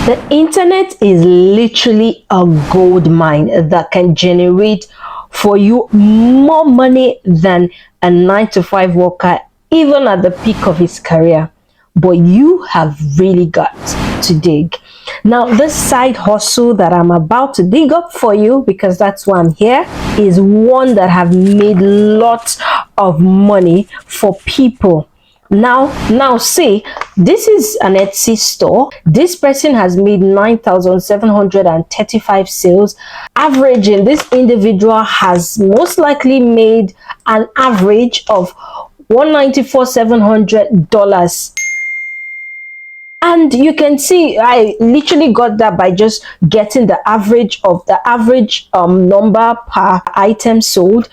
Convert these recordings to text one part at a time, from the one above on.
The internet is literally a gold mine that can generate for you more money than a 9-to-5 worker, even at the peak of his career. But you have really got to dig. Now, this side hustle that I'm about to dig up for you, because that's why I'm here, is one that have made lots of money for people. Now see, this is an Etsy store. This person has made 9,735 sales. Averaging, this individual has most likely made an average of $194,700. And you can see I literally got that by just getting the average number per item sold.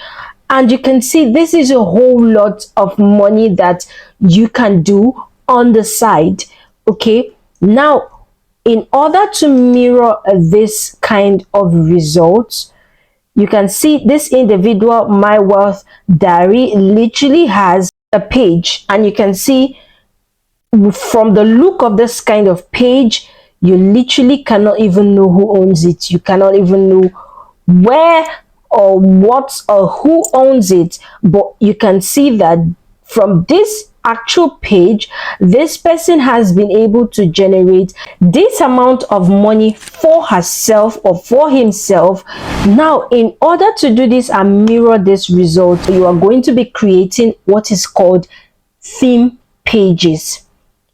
And you can see this is a whole lot of money that you can do on the side. Okay, now in order to mirror this kind of results, you can see this individual, My Wealth Diary, literally has a page, and you can see from the look of this kind of page, you literally cannot even know who owns it. You cannot even know where or what or who owns it. But you can see that from this actual page, this person has been able to generate this amount of money for herself or for himself. Now, in order to do this and mirror this result, you are going to be creating what is called theme pages.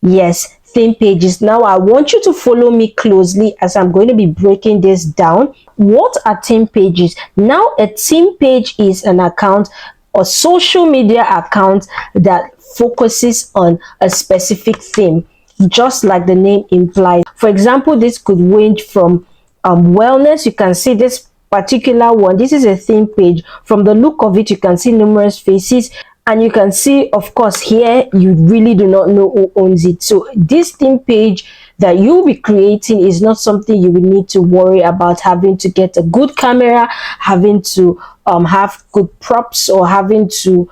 Yes, theme pages. Now I want you to follow me closely as I'm going to be breaking this down. What are theme pages? Now, a theme page is an account or social media account that focuses on a specific theme, just like the name implies. For example, this could range from wellness. You can see this particular one. This is a theme page. From the look of it, you can see numerous faces. And you can see, of course, here you really do not know who owns it. So this theme page that you'll be creating is not something you will need to worry about having to get a good camera, having to have good props, or having to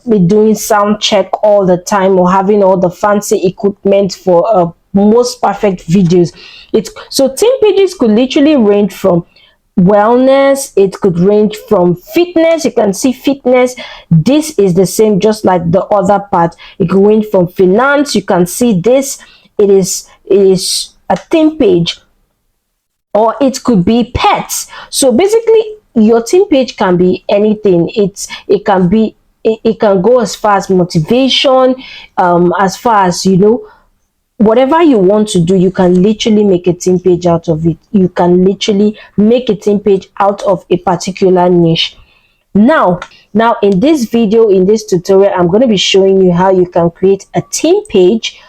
be doing sound check all the time, or having all the fancy equipment for most perfect videos. So theme pages could literally range from wellness, it could range from fitness. You can see fitness, this is the same, just like the other part. It could range from finance. You can see this, it is a theme page. Or it could be pets. So basically your theme page can be anything. It can go as far as motivation, as far as, you know, whatever you want to do, you can literally make a theme page out of it. You can literally make a theme page out of a particular niche. Now in this video, in this tutorial, I'm going to be showing you how you can create a theme page,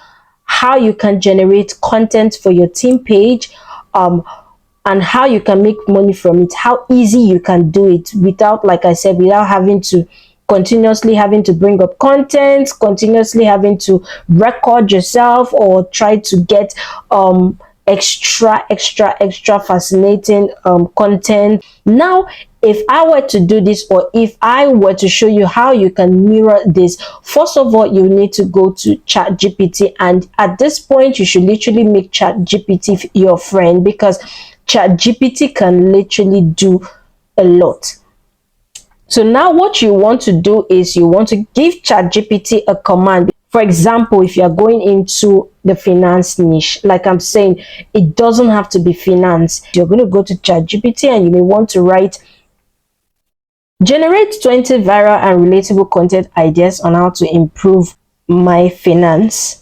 how you can generate content for your theme page, and how you can make money from it, how easy you can do it without, like I said, without having to continuously having to bring up content, continuously having to record yourself, or try to get extra fascinating content. Now, if I were to do this, or if I were to show you how you can mirror this, first of all, you need to go to ChatGPT, and at this point you should literally make ChatGPT your friend, because ChatGPT can literally do a lot. So now what you want to do is you want to give ChatGPT a command. For example, if you're going into the finance niche, like I'm saying, it doesn't have to be finance. You're going to go to ChatGPT and you may want to write, generate 20 viral and relatable content ideas on how to improve my finance.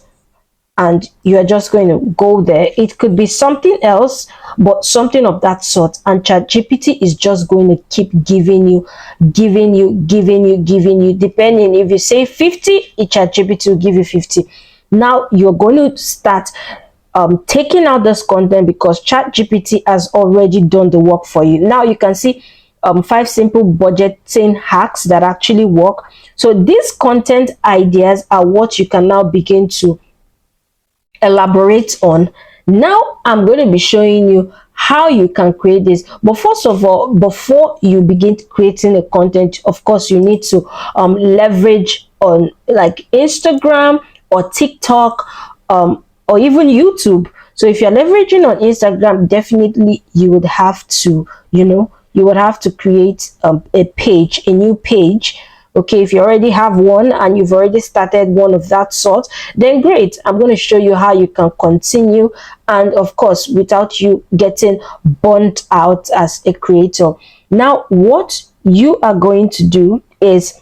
And you're just going to go there. It could be something else, but something of that sort. And ChatGPT is just going to keep giving you. Depending, if you say 50, ChatGPT will give you 50. Now you're going to start taking out this content, because ChatGPT has already done the work for you. Now you can see 5 simple budgeting hacks that actually work. So these content ideas are what you can now begin to elaborate on. Now I'm going to be showing you how you can create this. But first of all, before you begin creating a content, of course you need to leverage on like Instagram or TikTok or even YouTube. So if you're leveraging on Instagram, definitely you would have to, you would have to create a page, a new page. Okay, if you already have one and you've already started one of that sort, then great. I'm going to show you how you can continue, and of course without you getting burnt out as a creator. Now what you are going to do is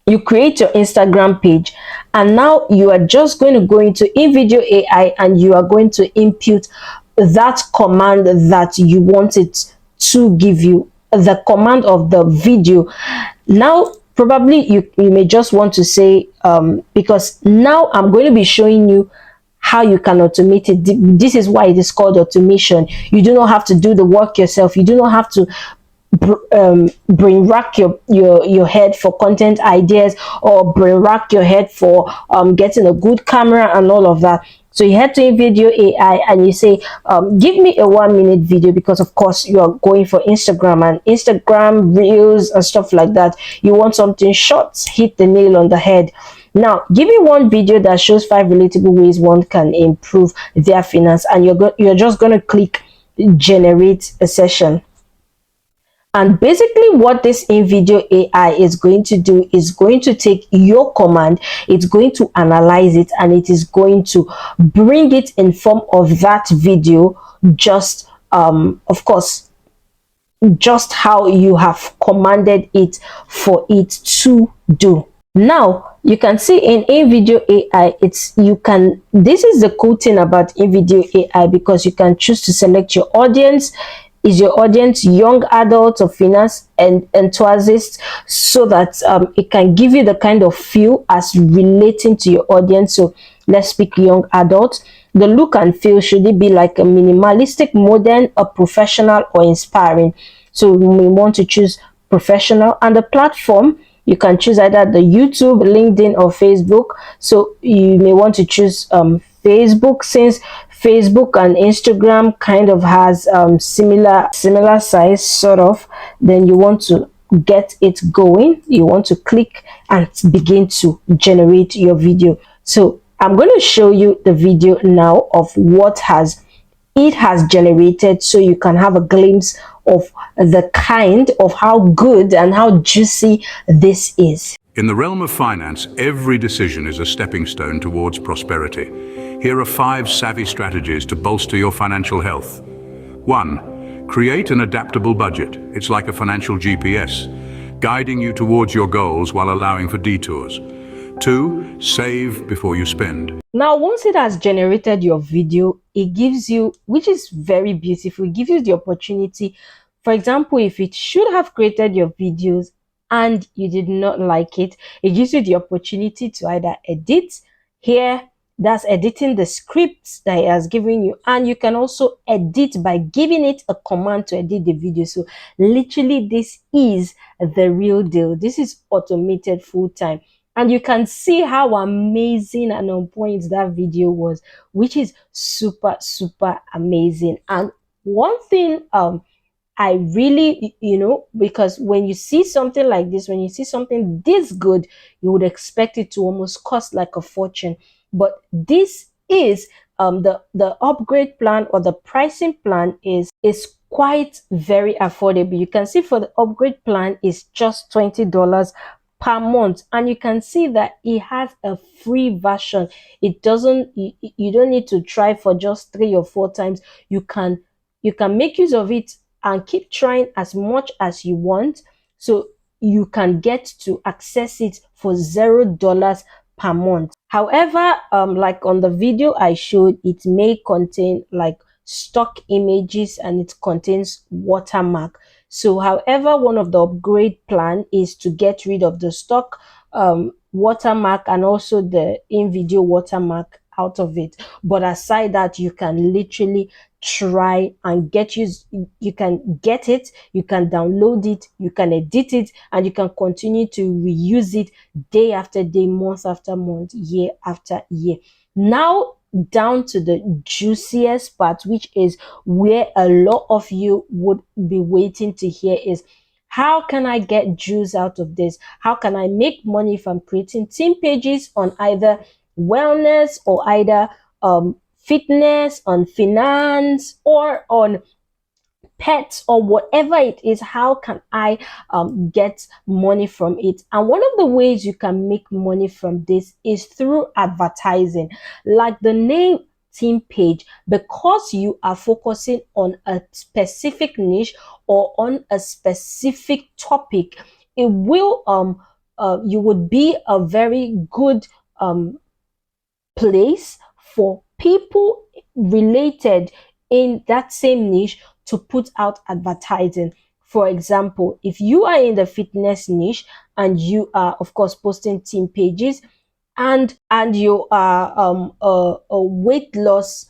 you create your Instagram page, and now you are just going to go into InVideo AI and you are going to input that command that you want it to give you, the command of the video. Now probably you may just want to say because now I'm going to be showing you how you can automate it. This is why it is called automation. You do not have to do the work yourself. You do not have to brain rack your head for content ideas, or brain rack your head for getting a good camera and all of that. So you head to Video AI and you say, give me a 1 minute video, because of course you are going for Instagram and Instagram reels and stuff like that. You want something short, hit the nail on the head. Now give me one video that shows 5 relatable ways one can improve their finance, and you're just going to click generate a session. And basically what this InVideo AI is going to do is going to take your command, it's going to analyze it, and it is going to bring it in form of that video, just of course just how you have commanded it for it to do. Now you can see in InVideo AI, this is the cool thing about InVideo AI, because you can choose to select your audience. Is your audience young adults or finance and enthusiasts, so that it can give you the kind of feel as relating to your audience. So let's pick young adults. The look and feel, should it be like a minimalistic, modern, or professional, or inspiring? So we may want to choose professional. And the platform, you can choose either the YouTube, LinkedIn, or Facebook. So you may want to choose Facebook, since Facebook and Instagram kind of has similar size sort of. Then you want to get it going. You want to click and begin to generate your video. So I'm going to show you the video now of what it has generated, so you can have a glimpse of the kind of how good and how juicy this is. In the realm of finance, every decision is a stepping stone towards prosperity. Here are 5 savvy strategies to bolster your financial health. 1. Create an adaptable budget. It's like a financial GPS, guiding you towards your goals while allowing for detours. 2. Save before you spend. Now, once it has generated your video, it gives you, which is very beautiful, it gives you the opportunity. For example, if it should have created your videos and you did not like it, it gives you the opportunity to either edit here. That's editing the scripts that it has given you, and you can also edit by giving it a command to edit the video. So literally, this is the real deal. This is automated full-time, and you can see how amazing and on point that video was, which is super amazing. And one thing I really, because when you see something like this, when you see something this good, you would expect it to almost cost like a fortune. But this is the upgrade plan, or the pricing plan is quite very affordable. You can see for the upgrade plan is just $20 per month, and you can see that it has a free version. It doesn't, you don't need to try for just 3 or 4 times. You can make use of it and keep trying as much as you want, so you can get to access it for $0 per month. However, like on the video I showed, it may contain like stock images and it contains watermark. So however, one of the upgrade plan is to get rid of the stock watermark and also the in-video watermark out of it. But aside that, you can literally try and you can get it, you can download it, you can edit it, and you can continue to reuse it day after day, month after month, year after year. Now down to the juiciest part, which is where a lot of you would be waiting to hear, is how can I get juice out of this? How can I make money if I'm creating team pages on either wellness or either fitness, on finance, or on pets, or whatever it is. How can I get money from it? And one of the ways you can make money from this is through advertising. Like the name team page, because you are focusing on a specific niche or on a specific topic, it will you would be a very good place for people related in that same niche to put out advertising. For example, if you are in the fitness niche and you are, of course, posting team pages, and you are a weight loss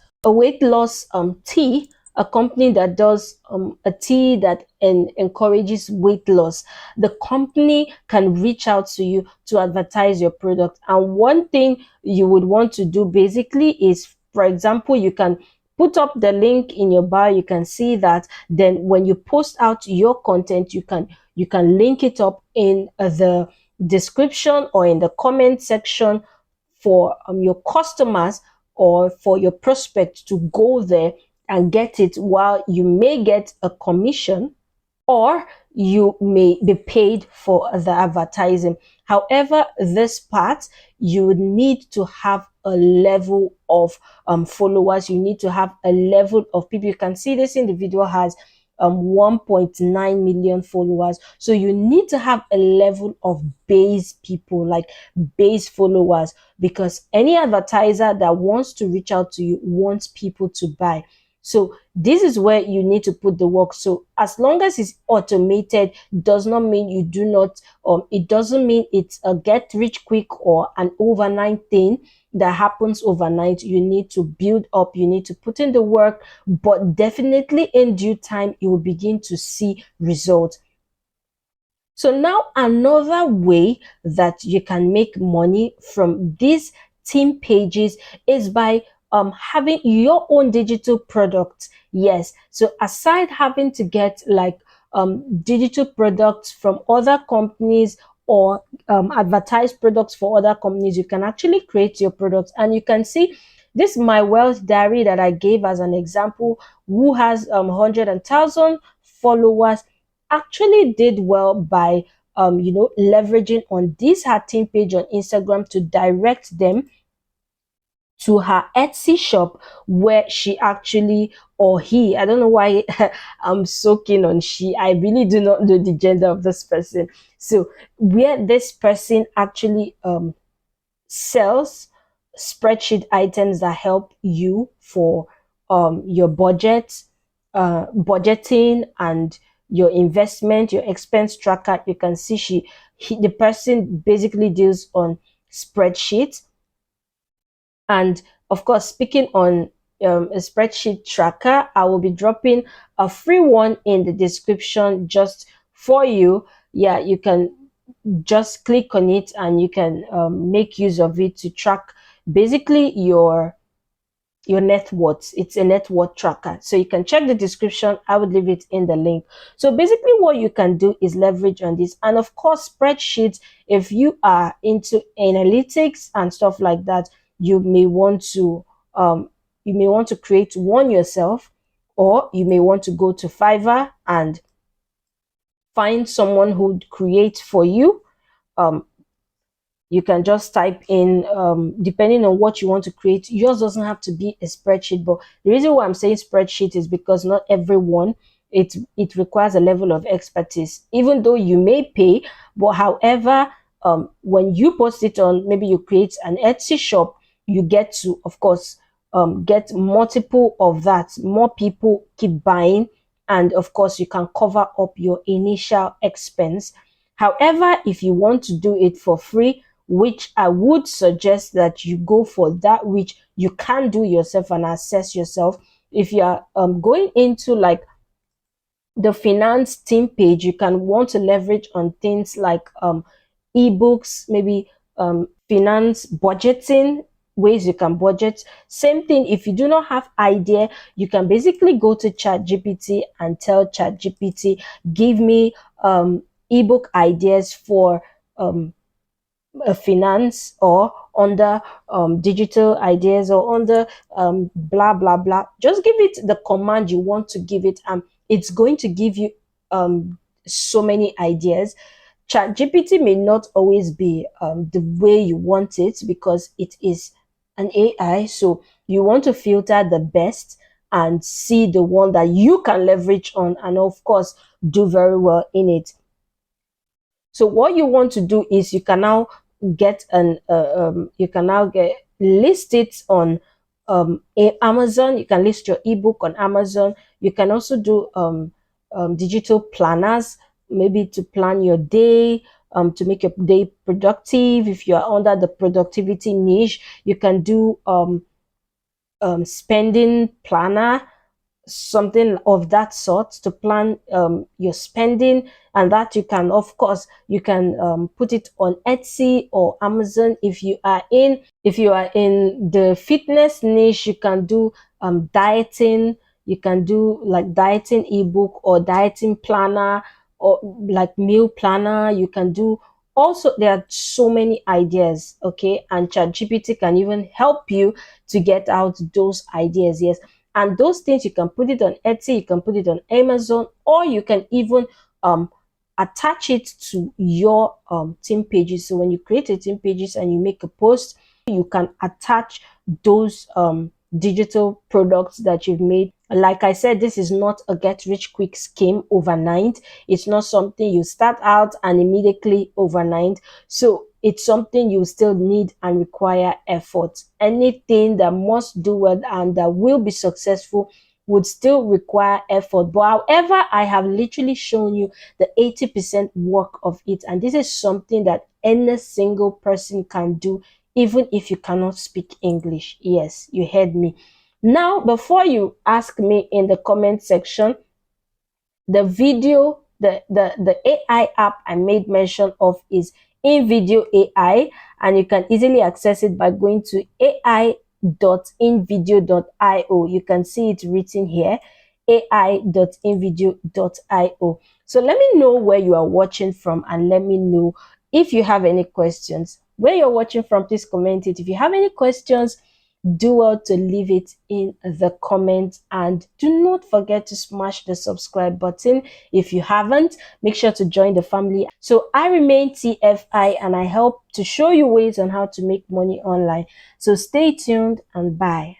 tea, a company that does a tea that encourages weight loss, the company can reach out to you to advertise your product. And one thing you would want to do basically is, for example, you can put up the link in your bio. You can see that. Then when you post out your content, you can link it up in the description or in the comment section for your customers or for your prospects to go there and get it. While you may get a commission, or you may be paid for the advertising. However, this part, you need to have a level of followers. You need to have a level of people. You can see this individual has 1.9 million followers. So you need to have a level of base people, like base followers, because any advertiser that wants to reach out to you wants people to buy. So this is where you need to put the work. So as long as it's automated, does not mean you do not, it doesn't mean it's a get rich quick or an overnight thing that happens overnight. You need to build up, you need to put in the work, but definitely in due time, you will begin to see results. So now another way that you can make money from these team pages is by having your own digital products. Yes. So aside having to get like digital products from other companies or advertise products for other companies, you can actually create your products. And you can see this My Wealth Diary that I gave as an example, who has 100,000 followers, actually did well by leveraging on this her team page on Instagram to direct them to her Etsy shop, where she actually, or he, I don't know why I'm so keen on she, I really do not know the gender of this person. So where this person actually sells spreadsheet items that help you for your budgeting and your investment, your expense tracker. You can see the person basically deals on spreadsheets. And of course, speaking on a spreadsheet tracker, I will be dropping a free one in the description just for you. Yeah, you can just click on it and you can make use of it to track basically your net worth. It's a net worth tracker. So you can check the description. I would leave it in the link. So basically what you can do is leverage on this. And of course, spreadsheets, if you are into analytics and stuff like that, you may want to create one yourself, or you may want to go to Fiverr and find someone who would create for you. You can just type in depending on what you want to create. Yours doesn't have to be a spreadsheet, but the reason why I'm saying spreadsheet is because not everyone, it requires a level of expertise, even though you may pay. But however, when you post it on, maybe you create an Etsy shop, you get to, of course, get multiple of that. More people keep buying, and of course you can cover up your initial expense. However, if you want to do it for free, which I would suggest that you go for that which you can do yourself and assess yourself. If you are going into like the finance team page, you can want to leverage on things like ebooks, maybe finance budgeting, ways you can budget. Same thing, if you do not have idea, you can basically go to ChatGPT and tell ChatGPT, give me ebook ideas for finance, or under digital ideas, or under blah blah blah. Just give it the command you want to give it, and it's going to give you so many ideas. ChatGPT may not always be the way you want it, because it is an AI. So you want to filter the best and see the one that you can leverage on, and of course do very well in it. So what you want to do is you can now get an you can now get list it on Amazon. You can list your ebook on Amazon. You can also do digital planners, maybe to plan your day, to make your day productive. If you are under the productivity niche, you can do spending planner, something of that sort, to plan your spending. And that you can, of course, you can put it on Etsy or Amazon. If you are in the fitness niche, you can do dieting. You can do like dieting ebook or dieting planner, or like meal planner. You can do, also there are so many ideas, okay, and ChatGPT can even help you to get out those ideas. Yes, and those things you can put it on Etsy, you can put it on Amazon, or you can even um attach it to your team pages. So when you create a team pages and you make a post, you can attach those digital products that you've made. Like I said, this is not a get rich quick scheme overnight. It's not something you start out and immediately overnight. So it's something you still need and require effort. Anything that must do well and that will be successful would still require effort. But however, I have literally shown you the 80% work of it. And this is something that any single person can do, even if you cannot speak English. Yes, you heard me. Now, before you ask me in the comment section, the video, the AI app I made mention of is InVideo AI, and you can easily access it by going to ai.invideo.io. You can see it written here, ai.invideo.io. So let me know where you are watching from, and let me know if you have any questions. Where you're watching from, please comment it. If you have any questions, do well to leave it in the comments, and do not forget to smash the subscribe button if you haven't. Make sure to join the family. So I remain TFI, and I help to show you ways on how to make money online. So stay tuned, and bye.